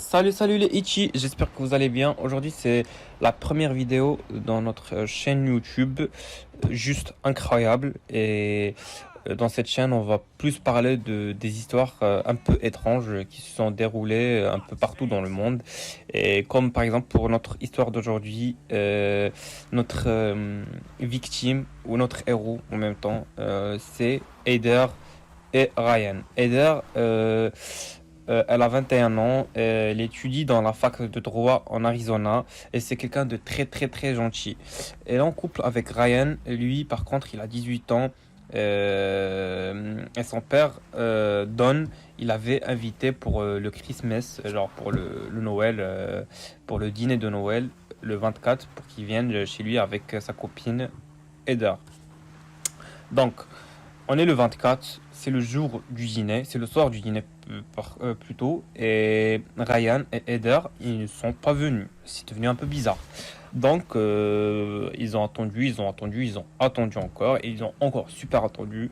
Salut les Ichi, j'espère que vous allez bien. Aujourd'hui, c'est la première vidéo dans notre chaîne YouTube, juste incroyable. Et dans cette chaîne, on va plus parler des histoires un peu étranges qui se sont déroulées un peu partout dans le monde. Et comme par exemple pour notre histoire d'aujourd'hui, notre victime ou notre héros en même temps, c'est Eder et Ryan. Eder, elle a 21 ans, elle étudie dans la fac de droit en Arizona et c'est quelqu'un de très gentil. Elle est en couple avec Ryan, lui par contre il a 18 ans et son père, Don, il avait invité pour le Christmas, genre pour le Noël, pour le dîner de Noël, le 24, pour qu'il vienne chez lui avec sa copine Heather. Donc, on est le 24, c'est le jour du dîner, c'est le soir du dîner plutôt, et Ryan et Heather, ils ne sont pas venus. C'est devenu un peu bizarre. Donc, ils ont attendu encore, et ils ont encore super attendu.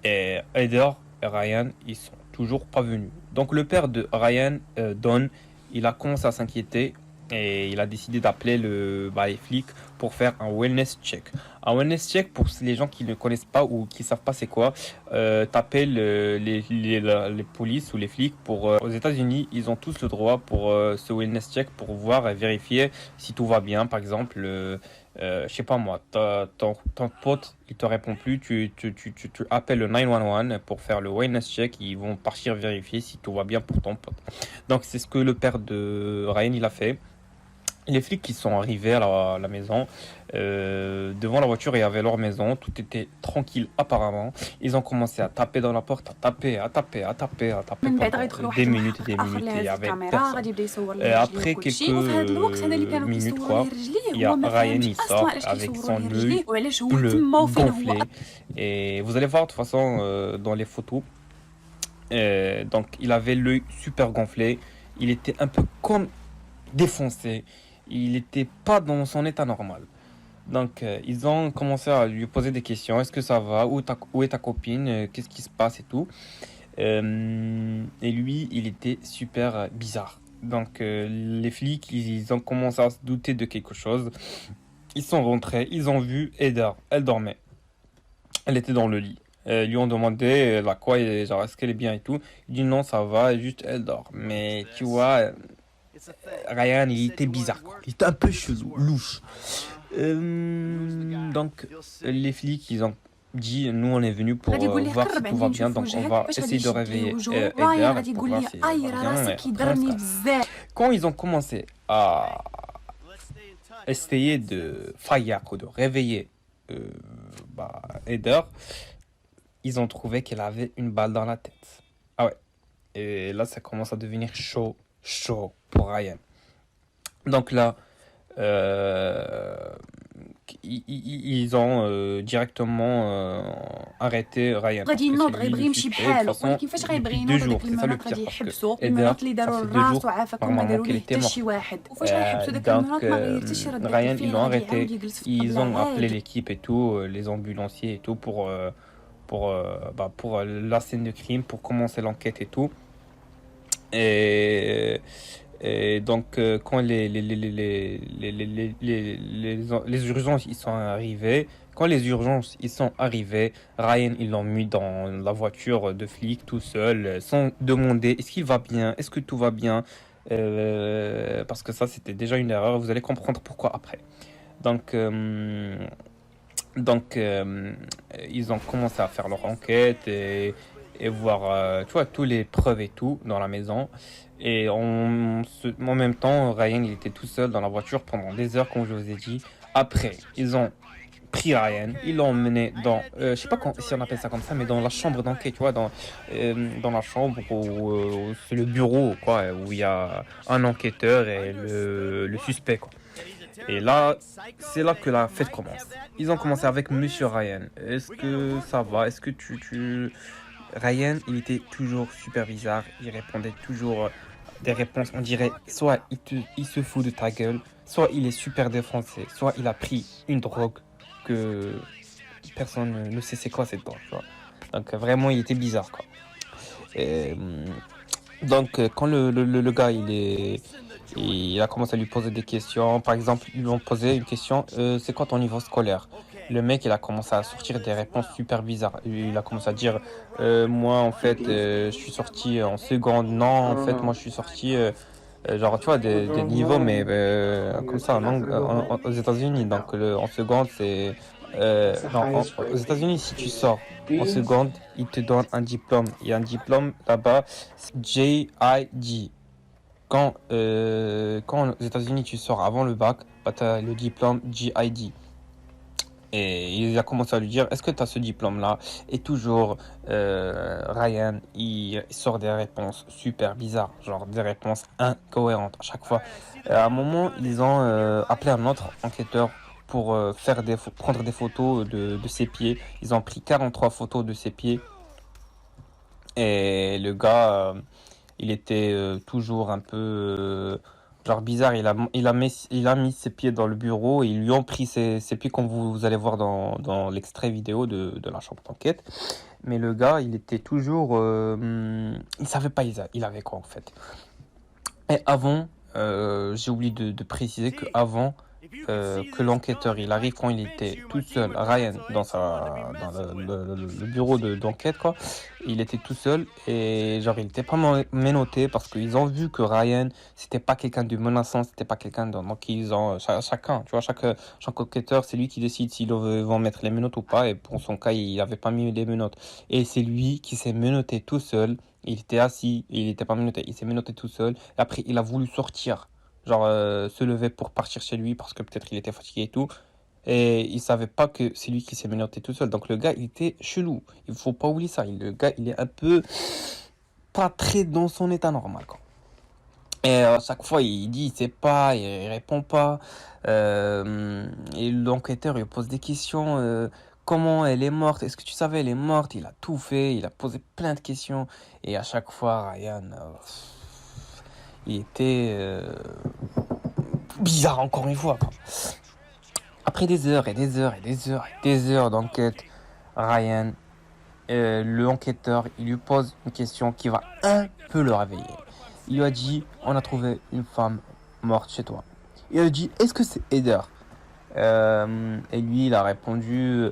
Et Heather et Ryan, ils sont toujours pas venus. Donc, le père de Ryan, Don, il a commencé à s'inquiéter. Et il a décidé d'appeler les flics pour faire un wellness check. Un wellness check, pour les gens qui ne connaissent pas ou qui savent pas c'est quoi, t'appelles les polices ou les flics pour aux États-Unis, ils ont tous le droit pour ce wellness check pour voir et vérifier si tout va bien. Par exemple, je sais pas moi, ton pote il te répond plus, tu appelles le 911 pour faire le wellness check, ils vont partir vérifier si tout va bien pour ton pote. Donc c'est ce que le père de Ryan il a fait. Les flics qui sont arrivés à la maison, devant la voiture, il y avait leur maison, tout était tranquille apparemment. Ils ont commencé à taper dans la porte, à taper من بعد pendant غيدخل des واحد minutes et المحقق des اخر minutes اللي et il n'y هز avait الكاميرا personne. غادي يبدا يصور Et ليه رجليه après quelques وكلشي وفي هذا الوقت هذا اللي كانوا minutes كيصوروا ليه quoi, رجليه il y هو a ما Ryan, فاهمش il اصلا sort علاش avec كيصوروا son ليه œil رجليه وعلاش هو bleu تما وفين هو. gonflé. Et vous allez voir de toute façon dans les photos. Donc il avait l'œil super gonflé, il était un peu comme défoncé, il n'était pas dans son état normal. Donc, ils ont commencé à lui poser des questions. Est-ce que ça va? Où est ta copine? Qu'est-ce qui se passe et tout. Et lui, il était super bizarre. Donc, les flics, ils ont commencé à se douter de quelque chose. Ils sont rentrés, ils ont vu Eda. Elle dormait. Elle était dans le lit. Ils lui ont demandé la quoi, et genre, est-ce qu'elle est bien et tout. Il dit non, ça va, juste elle dort. Mais tu vois, Ryan, il était bizarre, quoi. Il était un peu chelou, louche. Donc, les flics, ils ont dit, nous, on est venus pour غادي يقول ليه voir si قرب tout عندي va bien. نشوف Donc, on وجهك va باش غادي essayer de يشد ليه réveiller وجهه. Eder راين غادي pour يقول voir ليه si اي elle va راه bien. Et راسك après, on se يضرني casse. بزاف. Quand ils ont commencé à essayer de faillir ou de réveiller Eder, ils ont trouvé qu'elle avait une balle dans la tête. Ah ouais. Et là, ça commence à devenir chaud pour Ryan. Donc là, euh, ils ont directement arrêté Ryan parce غادي que c'est ينوض lui غيبغي le يمشي suspect. De toute بحالو façon, ولكن فاش غيبغي depuis 2 ينوض jours, هذاك c'est ça le المناط pire غادي parce que يحبسوا Eder, المناط اللي ça داروا fait 2 للراس jours وعافاكم ما normalement داروا qu'elle ليه était حتى شي morte. واحد وفاش غيحبسوا داك المناط ما غيرتيش Donc, يرد داك Ryan, ils الفعل l'ont غادي arrêté. يعاود يجلس في Ils الطبله ont appelé عادي. l'équipe et tout, les ambulanciers et tout pour la scène de crime, pour commencer l'enquête et tout. Et, et donc, quand les urgences ils sont arrivées, quand les urgences ils sont arrivées, Ryan ils l'ont mis dans la voiture de flic tout seul, sans demander est-ce qu'il va bien, est-ce que tout va bien, parce que ça c'était déjà une erreur. Vous allez comprendre pourquoi après. Donc, donc, ils ont commencé à faire leur enquête et voir, tu vois, tous les preuves et tout dans la maison. Et en même temps, Ryan, il était tout seul dans la voiture pendant des heures, comme je vous ai dit. Après, ils ont pris Ryan, ils l'ont emmené dans, je sais pas si on appelle ça comme ça, mais dans la chambre d'enquête, tu vois, dans la chambre où c'est le bureau, quoi, où il y a un enquêteur et le suspect, quoi. Et là, c'est là que la fête commence. Ils ont commencé avec Monsieur Ryan. Est-ce que ça va? Est-ce que Ryan, il était toujours super bizarre. Il répondait toujours des réponses. On dirait soit il se fout de ta gueule, soit il est super défoncé, soit il a pris une drogue que personne ne sait c'est quoi cette drogue, tu vois. Donc vraiment, il était bizarre, quoi. Et, Donc, quand le gars, il a commencé à lui poser des questions. Par exemple, ils lui ont posé une question, c'est quoi ton niveau scolaire? Le mec, il a commencé à sortir des réponses super bizarres. Il a commencé à dire, moi, en fait, je suis sorti en seconde. Non, en fait, moi, je suis sorti, genre, tu vois, des niveaux, mais comme ça, aux États-Unis. Donc, en seconde, c'est... non, aux États-Unis, si tu sors en seconde, ils te donnent un diplôme. Il y a un diplôme là-bas, c'est JID. Quand aux États-Unis tu sors avant le bac, bah, tu as le diplôme GID. Et il a commencé à lui dire, est-ce que tu as ce diplôme-là? Et toujours, Ryan, il sort des réponses super bizarres, genre des réponses incohérentes à chaque fois. À un moment, ils ont appelé un autre enquêteur pour prendre des photos de ses pieds. Ils ont pris 43 photos de ses pieds. Et le gars, il était toujours un peu genre bizarre. Il a mis ses pieds dans le bureau et ils lui ont pris ses pieds comme vous allez voir dans l'extrait vidéo de la chambre d'enquête. Mais le gars, il était toujours... il savait pas il avait quoi en fait. Et avant, j'ai oublié de préciser que avant que l'enquêteur il arrive quand il était tout seul, Ryan dans le bureau d'enquête quoi, il était tout seul et genre il était pas menotté parce qu'ils ont vu que Ryan c'était pas quelqu'un de menaçant, c'était pas quelqu'un donc ils ont chacun, tu vois, chaque enquêteur c'est lui qui décide s'ils vont mettre les menottes ou pas et pour son cas il avait pas mis les menottes et c'est lui qui s'est menotté tout seul. Il était assis, il était pas menotté, il s'est menotté tout seul. Et après, il a voulu sortir, genre se lever pour partir chez lui parce que peut-être il était fatigué et tout. Et il savait pas que c'est lui qui s'est menotté tout seul. Donc le gars, il était chelou. Il faut pas oublier ça. Le gars, il est un peu pas très dans son état normal, quoi. Et à chaque fois, il dit, il sait pas, il répond pas. Et l'enquêteur, il pose des questions. Comment elle est morte? Est-ce que tu savais, elle est morte? Il a tout fait, il a posé plein de questions. Et à chaque fois, Ryan, il était bizarre encore une fois, quoi. Après des heures et des heures et des heures et des heures d'enquête, Ryan, l'enquêteur, il lui pose une question qui va un peu le réveiller. Il lui a dit, on a trouvé une femme morte chez toi. Il a dit, est-ce que c'est Heather? Et lui, il a répondu,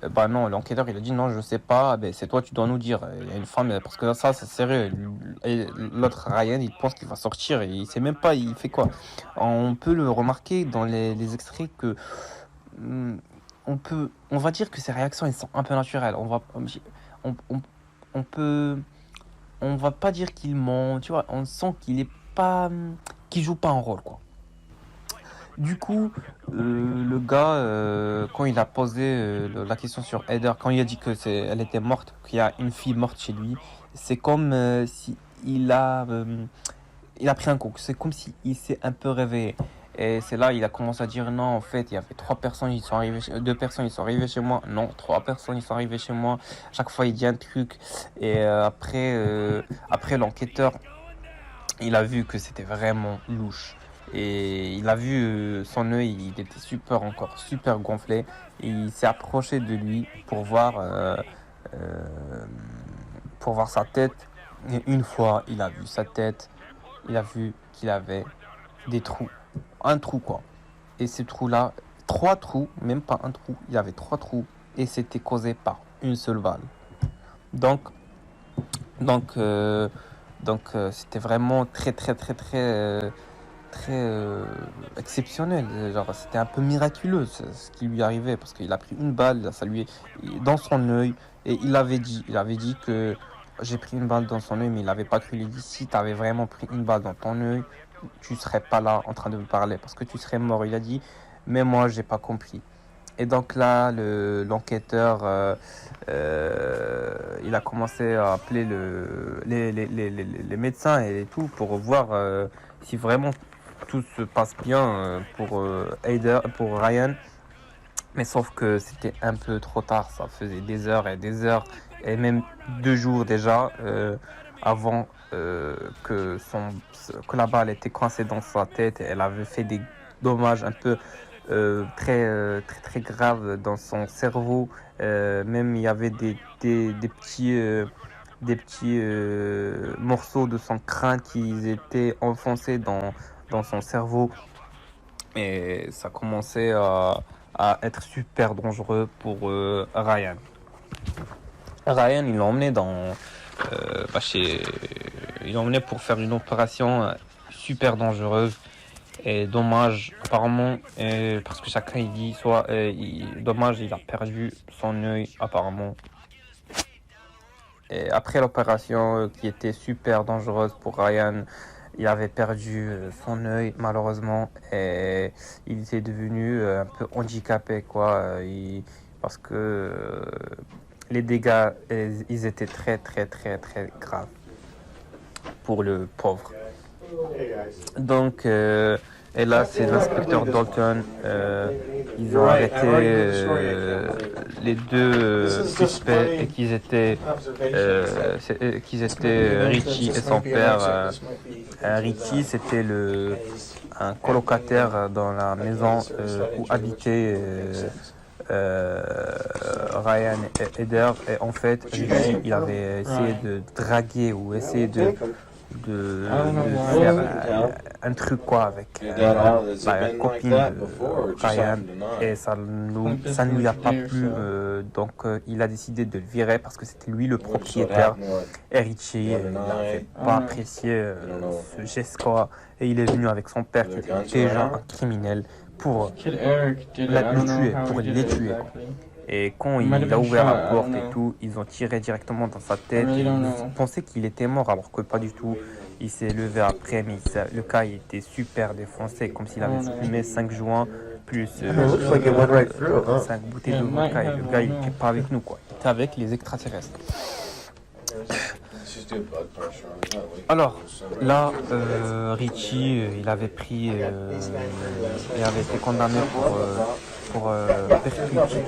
bah non, l'enquêteur, il a dit, non, je sais pas, ben, c'est toi, tu dois nous dire. Il y a une femme, parce que ça, c'est sérieux. Et l'autre, Ryan, il pense qu'il va sortir et il sait même pas, il fait quoi. On peut le remarquer dans les extraits que, on va dire que ses réactions, elles sont un peu naturelles. On, on, on peut, on va pas dire qu'il ment, tu vois, on sent qu'il est pas, qu'il joue pas un rôle, quoi. Du coup, le gars, quand il a posé la question sur Heather, quand il a dit que elle était morte, qu'il y a une fille morte chez lui, c'est comme si il a pris un coup. C'est comme si il s'est un peu réveillé. Et c'est là il a commencé à dire non, en fait, il y avait trois personnes, ils sont arrivés, deux personnes, ils sont arrivés chez moi. Non, trois personnes, ils sont arrivés chez moi. Chaque fois, il dit un truc. Et après l'enquêteur, il a vu que c'était vraiment louche. Et il a vu son œil, il était encore super gonflé. Et il s'est approché de lui euh, pour voir sa tête. Et une fois, il a vu sa tête, il a vu qu'il avait des trous. Un trou, quoi. Et ces trous-là, trois trous, même pas un trou, il y avait trois trous. Et c'était causé par une seule balle. Donc, donc, euh, donc, c'était vraiment très, très, très, très exceptionnel. Genre, c'était un peu miraculeux ce qui lui arrivait parce qu'il a pris une balle, ça lui dans son œil et il avait dit que j'ai pris une balle dans son œil, mais il n'avait pas cru. Il dit si tu avais vraiment pris une balle dans ton œil, tu serais pas là en train de me parler parce que tu serais mort. Il a dit, mais moi j'ai pas compris. Et donc là, l'enquêteur, il a commencé à appeler les médecins et tout pour voir si vraiment tout se passe bien pour Ryan. Mais sauf que c'était un peu trop tard, ça faisait des heures et des heures, et même 2 jours déjà, avant que la balle était coincée dans sa tête. Elle avait fait des dommages un peu très très graves dans son cerveau. Même il y avait des petits des petits morceaux de son crâne qui étaient enfoncés dans son cerveau. Et ça commençait à être super dangereux pour Ryan. Ryan, il l'a emmené il l'a emmené pour faire une opération super dangereuse. Et dommage, apparemment, parce que chacun il dit dommage, il a perdu son œil apparemment. Et après l'opération qui était super dangereuse pour Ryan, il avait perdu son œil malheureusement et il était devenu un peu handicapé quoi. Parce que les dégâts ils étaient très très très très graves pour le pauvre. Donc et là c'est l'inspecteur Dalton. Ils ont arrêté les deux suspects et qu'ils étaient Richie et son père. Richie c'était un colocataire dans la maison où habitaient Ryan et Heather. Et en fait Richie il avait essayé de draguer ou essayer de faire un truc quoi avec la copine de Ryan et ça ne lui a pas plu donc il a décidé de le virer parce que c'était lui le propriétaire et Richie n'avait pas apprécié ce geste quoi et il est venu avec son père qui était déjà un criminel pour les tuer quoi. Et quand il a ouvert la porte et tout, ils ont tiré directement dans sa tête. Ils pensaient qu'il était mort alors que pas du tout. Il s'est levé après, mais le cas il était super défoncé, comme s'il avait fumé 5 joints plus 5 bouteilles de vodka. Et le gars il n'était pas avec nous, quoi. Il était avec les extraterrestres. Alors là, Richie, il avait été condamné pour persécution.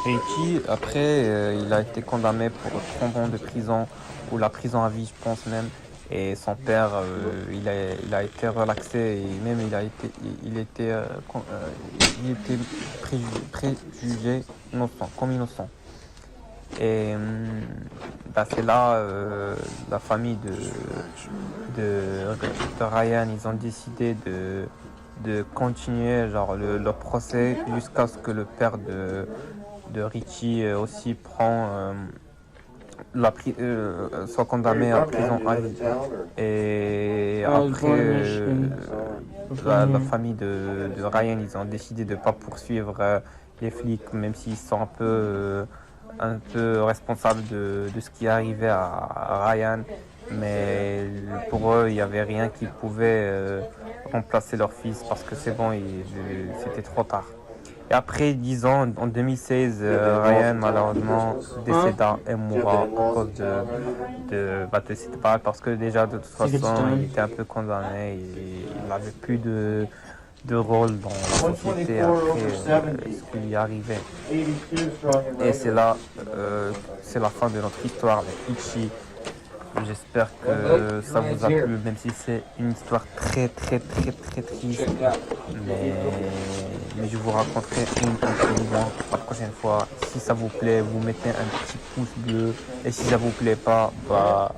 Richie, après, il a été condamné pour 30 ans de prison, ou la prison à vie, je pense même. Et son père, il a été relaxé et même il était préjugé innocent, comme innocent. Et c'est là la famille de Ryan, ils ont décidé de continuer leur procès jusqu'à ce que le père de Richie aussi soit condamné à prison à vie. Et après la famille de Ryan, ils ont décidé de ne pas poursuivre les flics, même s'ils sont un peu responsables de ce qui est arrivé à Ryan. Mais pour eux, il n'y avait rien qui pouvait remplacer leur fils parce que c'est bon, c'était trop tard. Et après 10 ans, en 2016, Ryan malheureusement décéda et mourra à cause c'était pas parce que déjà de toute façon il était un peu condamné et il n'avait plus de rôle dans la société après ce qui lui arrivait. Et c'est là, c'est la fin de notre histoire avec Ichi. J'espère que ça vous a plu, même si c'est une histoire très très très très triste. Mais je vous raconterai une la prochaine fois. Si ça vous plaît, vous mettez un petit pouce bleu. Et si ça vous plaît pas,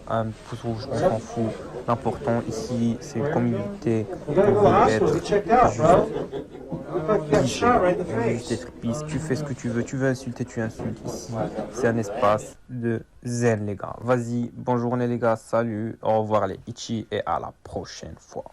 un pouce rouge, on s'en fout. L'important ici, c'est une communauté où vous êtes juste peace. Tu fais ce que tu veux insulter, tu insultes ici. C'est un espace de zen les gars. Vas-y, bonne journée les gars, salut, au revoir les Ichi et à la prochaine fois.